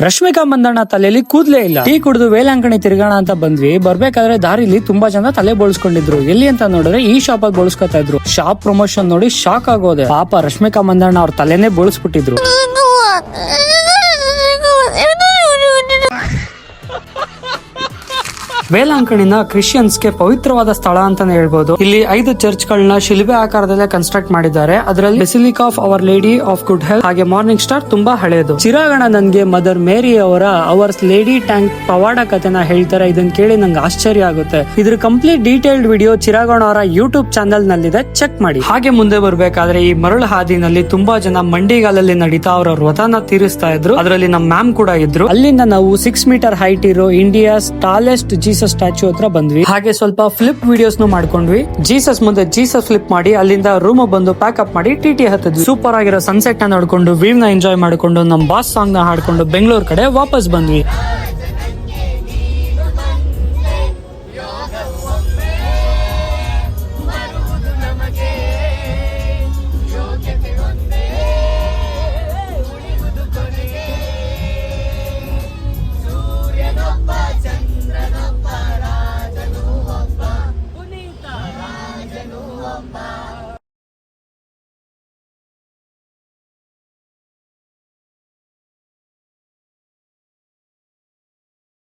ರಶ್ಮಿಕಾ ಮಂದಣ್ಣ ತಲೆಯಲ್ಲಿ ಕೂದ್ಲೇ ಇಲ್ಲ. ಟೀ ಕುಡಿದು ವೇಲಾಂಕಣಿ ತಿರ್ಗಾಣ ಅಂತ ಬಂದ್ವಿ. ಬರ್ಬೇಕಾದ್ರೆ ದಾರಿಲಿ ತುಂಬಾ ಜನ ತಲೆ ಬೋಳ್ಸ್ಕೊಂಡಿದ್ರು. ಎಲ್ಲಿ ಅಂತ ನೋಡಿದ್ರೆ ಈ ಶಾಪ್ ಅಲ್ಲಿ ಬೋಳ್ಸ್ಕೊತಾ ಇದ್ರು. ಶಾಪ್ ಪ್ರಮೋಷನ್ ನೋಡಿ ಶಾಕ್ ಆಗೋದೆ. ಪಾಪ ರಶ್ಮಿಕಾ ಮಂದಣ್ಣ ಅವ್ರ ತಲೆನೇ ಬೋಳ್ಸ್ಬಿಟ್ಟಿದ್ರು. ವೇಲಾಂಕಣಿನ ಕ್ರಿಶ್ಚಿಯನ್ಸ್ಗೆ ಪವಿತ್ರವಾದ ಸ್ಥಳ ಅಂತಾನೆ ಹೇಳ್ಬೋದು. ಇಲ್ಲಿ 5 ಚರ್ಚ್ ಗಳನ್ನ ಶಿಲ್ಬೆ ಆಕಾರದಲ್ಲೇ ಕನ್ಸ್ಟ್ರಕ್ಟ್ ಮಾಡಿದ್ದಾರೆ. ಅದರಲ್ಲಿ Basilica of Our Lady of Good Health ಹಾಗೆ ಮಾರ್ನಿಂಗ್ ಸ್ಟಾರ್ ತುಂಬಾ ಹಳೆಯದು. ಚಿರಾಗಣ ನನ್ಗೆ ಮದರ್ ಮೇರಿ ಅವರ ಅವರ್ಸ್ ಲೇಡಿ ಟ್ಯಾಂಕ್ ಪವಾಡ ಕಥೆನ ಹೇಳ್ತಾರೆ. ಇದನ್ನ ಕೇಳಿ ನಂಗೆ ಆಶ್ಚರ್ಯ ಆಗುತ್ತೆ. ಇದ್ರ ಕಂಪ್ಲೀಟ್ ಡೀಟೇಲ್ಡ್ ವಿಡಿಯೋ ಚಿರಾಗಣ ಅವರ ಯೂಟ್ಯೂಬ್ ಚಾನೆಲ್ ನಲ್ಲಿದೆ, ಚೆಕ್ ಮಾಡಿ. ಹಾಗೆ ಮುಂದೆ ಬರ್ಬೇಕಾದ್ರೆ ಈ ಮರಳು ಹಾದಿನಲ್ಲಿ ತುಂಬಾ ಜನ ಮಂಡಿಗಾಲಲ್ಲಿ ನಡೀತಾ ಅವರ ವ್ರತನ ತೀರಿಸ್ತಾ ಇದ್ರು. ಅದರಲ್ಲಿ ನಮ್ಮ ಮ್ಯಾಮ್ ಕೂಡ ಇದ್ರು. ಅಲ್ಲಿಂದ ನಾವು 6 ಮೀಟರ್ ಹೈಟ್ ಇರೋ ಇಂಡಿಯಾಸ್ ಟಾಲೆಸ್ಟ್ ಜೀಸಸ್ ಸ್ಟ್ಯಾಚ್ಯೂ ಹತ್ರ ಬಂದ್ವಿ. ಹಾಗೆ ಸ್ವಲ್ಪ ಫ್ಲಿಪ್ ವಿಡಿಯೋಸ್ ಮಾಡ್ಕೊಂಡ್ವಿ. ಜೀಸಸ್ ಮುಂದೆ ಜೀಸಸ್ ಫ್ಲಿಪ್ ಮಾಡಿ ಅಲ್ಲಿಂದ ರೂಮ್ ಬಂದು ಪ್ಯಾಕ್ ಅಪ್ ಮಾಡಿ ಟಿಟಿ ಹತ್ತಿದ್ವಿ. ಸೂಪರ್ ಆಗಿರೋ ಸನ್ಸೆಟ್ ನ ನೋಡ್ಕೊಂಡು ವ್ಯೂ ನ ಎಂಜಾಯ್ ಮಾಡ್ಕೊಂಡು ನಮ್ಮ ಬಾಸ್ ಸಾಂಗ್ ನ ಹಾಡ್ಕೊಂಡು ಬೆಂಗಳೂರು ಕಡೆ ವಾಪಸ್ ಬಂದ್ವಿ.